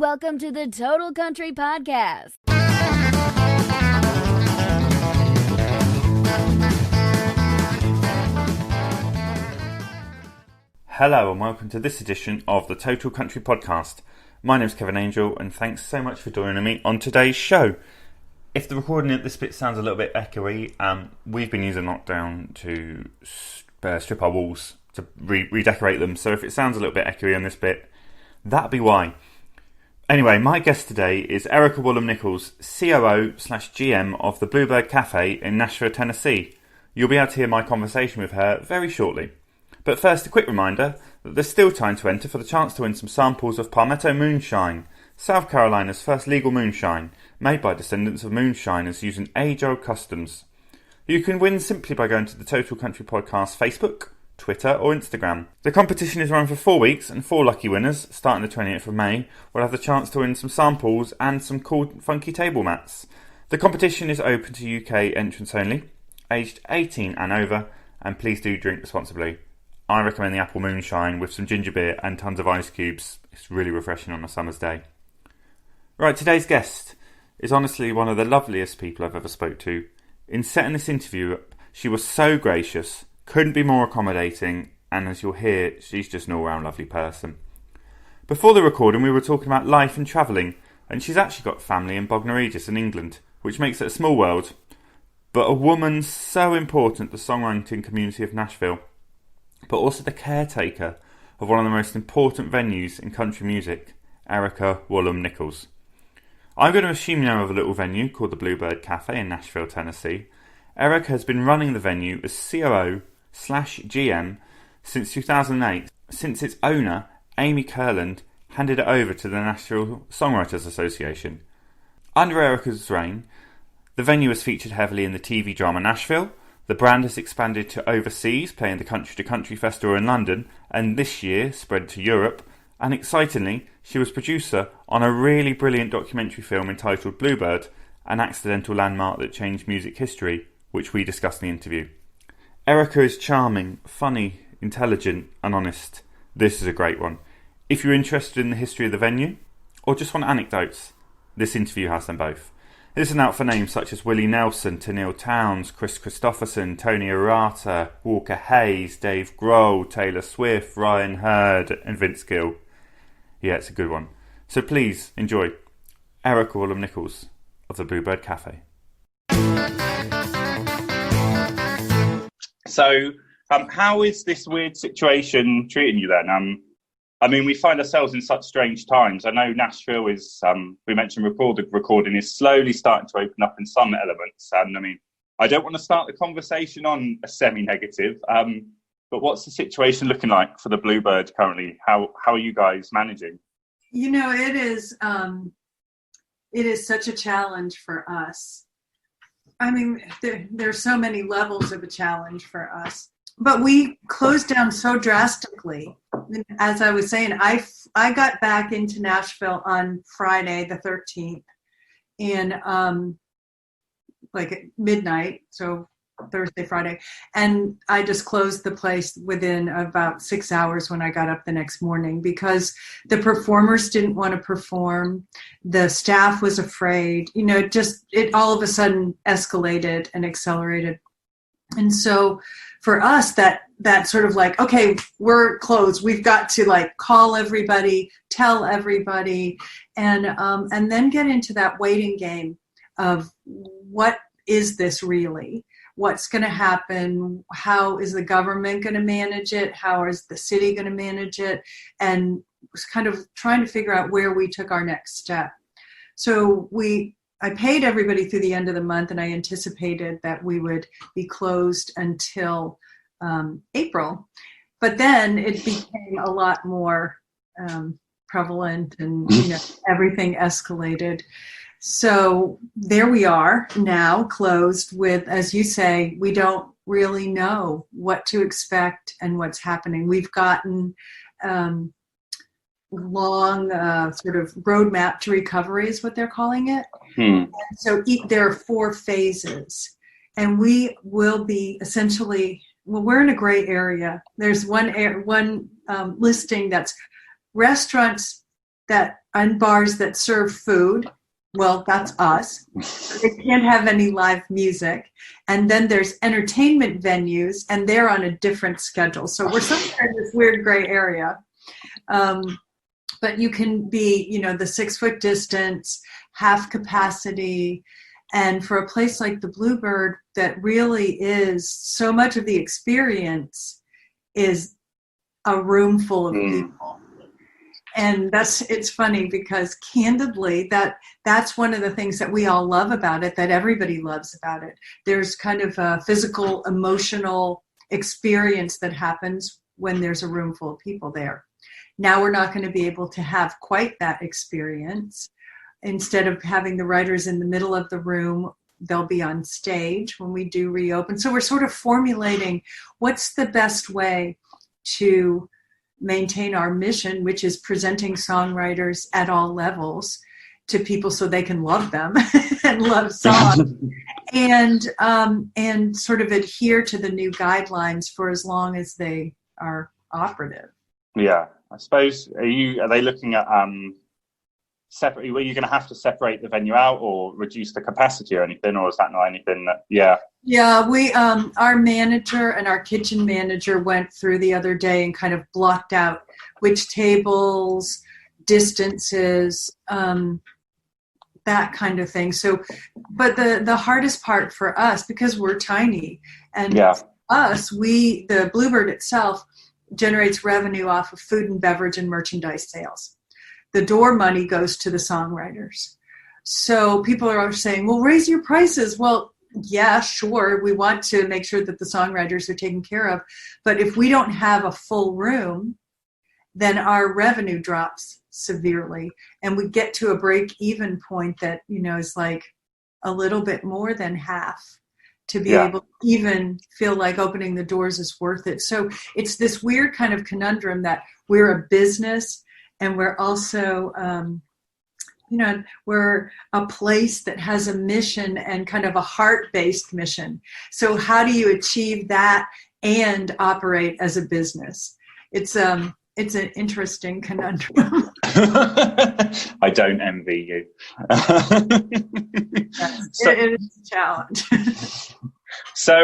Welcome to the Total Country Podcast. Hello and welcome to this edition of the Total Country Podcast. My name is Kevin Angel and thanks so much for joining me on today's show. If the recording at this bit sounds a little bit echoey, we've been using lockdown to strip our walls, to redecorate them, so if it sounds a little bit echoey on this bit, that'd be why. Anyway, my guest today is Erika Wollam Nichols, COO/GM of the Bluebird Cafe in Nashville, Tennessee. You'll be able to hear my conversation with her very shortly. But first, a quick reminder that there's still time to enter for the chance to win some samples of Palmetto Moonshine, South Carolina's first legal moonshine, made by descendants of moonshiners using age-old customs. You can win simply by going to the Total Country Podcast Facebook, Twitter or Instagram. The competition is run for 4 weeks and 4 lucky winners, starting the 28th of May, will have the chance to win some samples and some cool funky table mats. The competition is open to UK entrants only, aged 18 and over, and please do drink responsibly. I recommend the apple moonshine with some ginger beer and tons of ice cubes. It's really refreshing on a summer's day. Right, today's guest is honestly one of the loveliest people I've ever spoke to. In setting this interview up, she was so gracious, couldn't be more accommodating, and as you'll hear, she's just an all-round lovely person. Before the recording, we were talking about life and travelling, and she's actually got family in Bognor Regis in England, which makes it a small world, but a woman so important to the songwriting community of Nashville, but also the caretaker of one of the most important venues in country music, Erika Wollam Nichols. I'm going to assume you know of a little venue called the Bluebird Cafe in Nashville, Tennessee. Erika has been running the venue as COO/GM since 2008, since its owner, Amy Kurland, handed it over to the Nashville Songwriters Association. Under Erika's reign, the venue has featured heavily in the TV drama Nashville. The brand has expanded to overseas, playing the Country to Country Festival in London, and this year spread to Europe. And excitingly, she was producer on a really brilliant documentary film entitled Bluebird, an accidental landmark that changed music history, which we discussed in the interview. Erika is charming, funny, intelligent and honest. This is a great one. If you're interested in the history of the venue, or just want anecdotes, this interview has them both. Listen out for names such as Willie Nelson, Tenille Townes, Chris Christopherson, Tony Arata, Walker Hayes, Dave Grohl, Taylor Swift, Ryan Hurd and Vince Gill. Yeah, it's a good one. So please enjoy Erika Wollam Nichols of the Bluebird Cafe. So, how is this weird situation treating you then? I mean, we find ourselves in such strange times. I know Nashville is, we mentioned recording is slowly starting to open up in some elements. And I mean, I don't want to start the conversation on a semi-negative, but what's the situation looking like for the Bluebird currently? How are you guys managing? You know, it is such a challenge for us. I mean, there's so many levels of a challenge for us. But we closed down so drastically. As I was saying, I got back into Nashville on Friday the 13th in like at midnight, so Thursday, Friday. And I just closed the place within about 6 hours when I got up the next morning because the performers didn't want to perform. The staff was afraid. You know, it all of a sudden escalated and accelerated. And so for us, that sort of like, okay, we're closed. We've got to like call everybody, tell everybody, and then get into that waiting game of what is this really? What's going to happen? How is the government going to manage it? How is the city going to manage it? And was kind of trying to figure out where we took our next step. So I paid everybody through the end of the month, and I anticipated that we would be closed until April. But then it became a lot more prevalent, and everything escalated. So there we are now, closed with, as you say, we don't really know what to expect and what's happening. We've gotten long sort of roadmap to recovery is what they're calling it. So there are 4 phases, and we will be essentially, well, we're in a gray area. There's one listing that's restaurants and bars that serve food. Well, that's us. They can't have any live music. And then there's entertainment venues, and they're on a different schedule. So we're somewhere in this weird gray area. But you can be, the 6 foot distance, half capacity. And for a place like the Bluebird, that really is so much of the experience is a room full of people. And it's funny because candidly, that's one of the things that we all love about it, that everybody loves about it. There's kind of a physical, emotional experience that happens when there's a room full of people there. Now we're not going to be able to have quite that experience. Instead of having the writers in the middle of the room, they'll be on stage when we do reopen. So we're sort of formulating what's the best way to maintain our mission, which is presenting songwriters at all levels to people so they can love them and love songs, and sort of adhere to the new guidelines for as long as they are operative. Yeah, I suppose. Are they looking at separate? Were you going to have to separate the venue out or reduce the capacity or anything, or is that not anything that? Yeah, we our manager and our kitchen manager went through the other day and kind of blocked out which tables, distances, that kind of thing. So, but the hardest part for us, because we're tiny, and the Bluebird itself generates revenue off of food and beverage and merchandise sales. The door money goes to the songwriters. So people are saying, well, raise your prices. Well, yeah, sure. We want to make sure that the songwriters are taken care of. But if we don't have a full room, then our revenue drops severely. And we get to a break-even point that, is like a little bit more than half to be able to even feel like opening the doors is worth it. So it's this weird kind of conundrum that we're a business and we're also, we're a place that has a mission and kind of a heart-based mission. So how do you achieve that and operate as a business? It's an interesting conundrum. I don't envy you. Yes, it is a challenge. So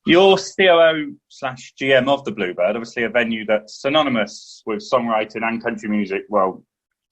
you're COO/GM of the Bluebird, obviously a venue that's synonymous with songwriting and country music, well,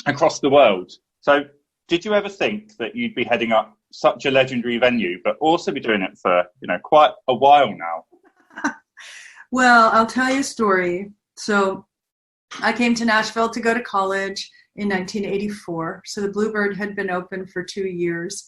across the world. So did you ever think that you'd be heading up such a legendary venue, but also be doing it for, quite a while now? Well, I'll tell you a story. So I came to Nashville to go to college in 1984. So the Bluebird had been open for 2 years.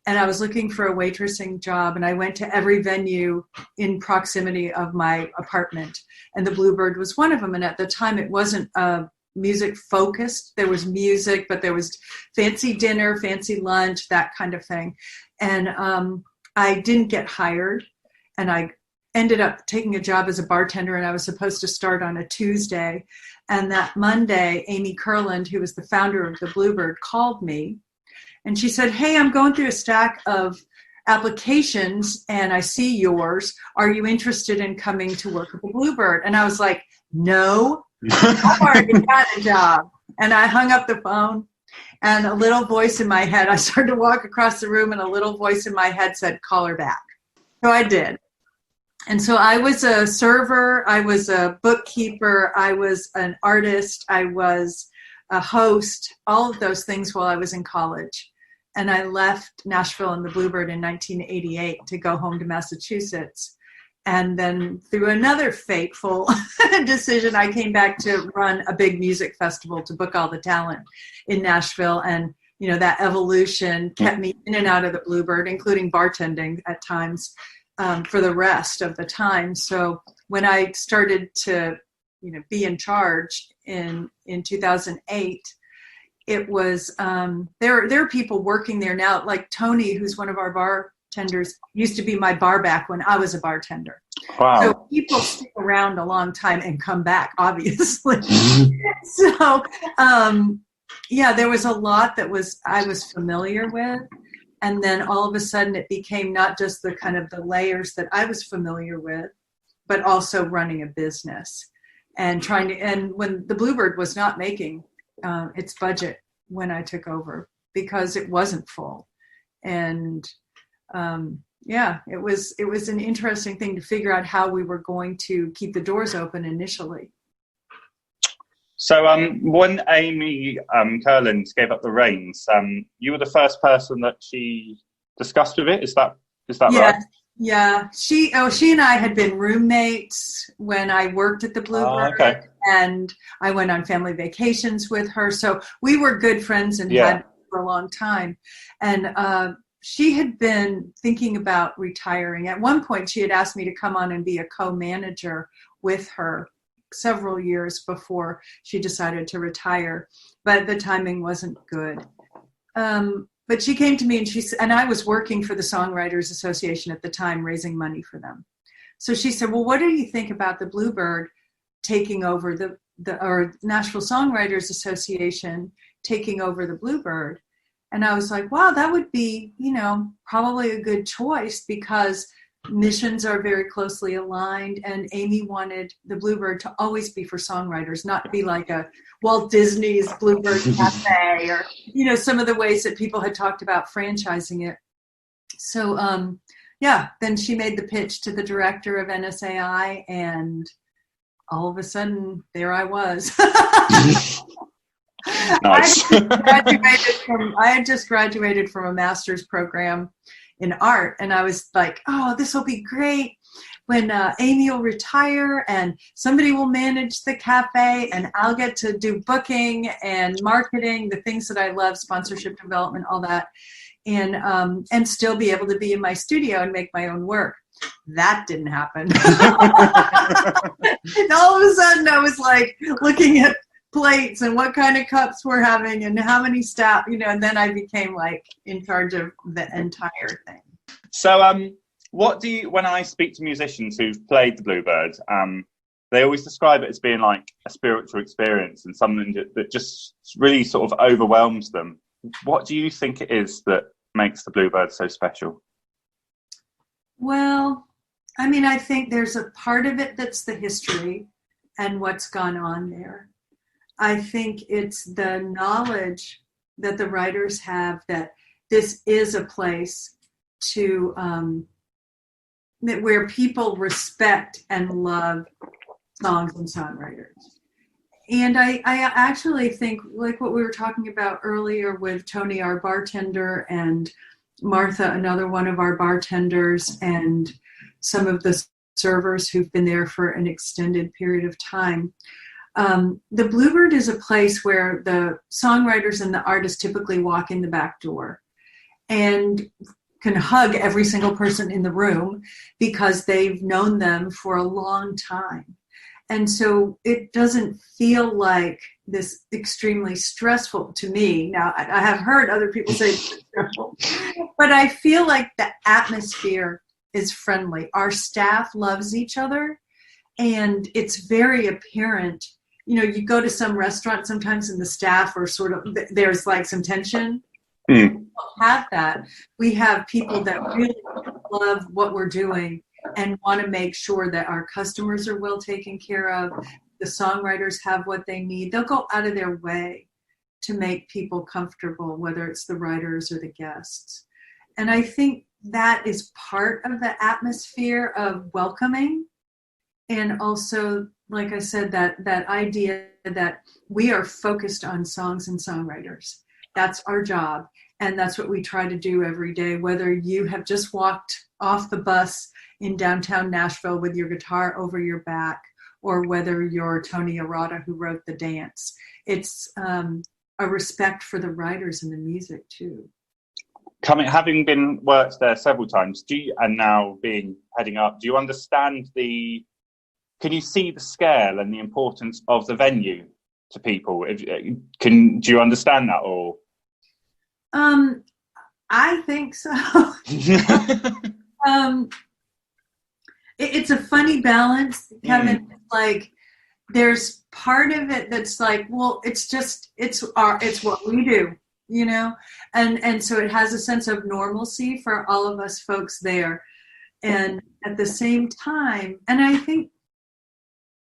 And I was looking for a waitressing job, and I went to every venue in proximity of my apartment. And the Bluebird was one of them. And at the time, it wasn't music focused. There was music, but there was fancy dinner, fancy lunch, that kind of thing. And I didn't get hired. And I ended up taking a job as a bartender, and I was supposed to start on a Tuesday. And that Monday, Amy Kurland, who was the founder of the Bluebird, called me. And she said, hey, I'm going through a stack of applications and I see yours. Are you interested in coming to work at the Bluebird? And I was like, no, I've already got a job. And I hung up the phone, and a little voice in my head, I started to walk across the room, and a little voice in my head said, call her back. So I did. And so I was a server, I was a bookkeeper, I was an artist, I was a host, all of those things while I was in college. And I left Nashville and the Bluebird in 1988 to go home to Massachusetts. And then through another fateful decision, I came back to run a big music festival to book all the talent in Nashville. And, that evolution kept me in and out of the Bluebird, including bartending at times for the rest of the time. So when I started to, be in charge in 2008, it was, there are people working there now, like Tony, who's one of our bartenders, used to be my bar back when I was a bartender. Wow. So people stick around a long time and come back, obviously. So, there was a lot that I was familiar with. And then all of a sudden it became not just the kind of the layers that I was familiar with, but also running a business and and when the Bluebird was not making its budget when I took over because it wasn't full. And it was an interesting thing to figure out how we were going to keep the doors open initially. So when Amy Kurland gave up the reins, you were the first person that she discussed with it. Is that right? Yeah. She and I had been roommates when I worked at the Bluebird, and I went on family vacations with her. So we were good friends and had for a long time. And she had been thinking about retiring. At one point, she had asked me to come on and be a co-manager with her several years before she decided to retire, but the timing wasn't good. But she came to me and I was working for the Songwriters Association at the time, raising money for them. So she said, well, what do you think about the Bluebird taking over or Nashville Songwriters Association taking over the Bluebird? And I was like, wow, that would be, probably a good choice because missions are very closely aligned, and Amy wanted the Bluebird to always be for songwriters, not to be like a Walt Disney's Bluebird Cafe or, some of the ways that people had talked about franchising it. So, then she made the pitch to the director of NSAI, and all of a sudden, there I was. Nice. I had just graduated from a master's program in art, and I was like, oh, this will be great when Amy will retire and somebody will manage the cafe and I'll get to do booking and marketing, the things that I love, sponsorship development, all that, and still be able to be in my studio and make my own work. That didn't happen. And all of a sudden I was like looking at plates and what kind of cups we're having and how many staff, and then I became like in charge of the entire thing. So when I speak to musicians who've played the Bluebird, they always describe it as being like a spiritual experience and something that just really sort of overwhelms them. What do you think it is that makes the Bluebird so special? Well, I think there's a part of it that's the history and what's gone on there. I think it's the knowledge that the writers have that this is a place to where people respect and love songs and songwriters. And I actually think, like what we were talking about earlier with Tony, our bartender, and Martha, another one of our bartenders, and some of the servers who've been there for an extended period of time. The Bluebird is a place where the songwriters and the artists typically walk in the back door and can hug every single person in the room because they've known them for a long time. And so it doesn't feel like this extremely stressful to me. Now, I have heard other people say it's stressful, but I feel like the atmosphere is friendly. Our staff loves each other, and it's very apparent. You go to some restaurant sometimes and the staff are sort of, there's like some tension. We don't have that. We have people that really love what we're doing and want to make sure that our customers are well taken care of. The songwriters have what they need. They'll go out of their way to make people comfortable, whether it's the writers or the guests. And I think that is part of the atmosphere of welcoming. And also, like I said, that idea that we are focused on songs and songwriters. That's our job. And that's what we try to do every day, whether you have just walked off the bus in downtown Nashville with your guitar over your back, or whether you're Tony Arata who wrote the dance. It's a respect for the writers and the music too. Having been worked there several times, and now heading up, do you understand can you see the scale and the importance of the venue to people? Do you understand that, or? I think so. It's a funny balance, Kevin. Like, there's part of it that's like, well, it's what we do, and so it has a sense of normalcy for all of us folks there. And at the same time, and I think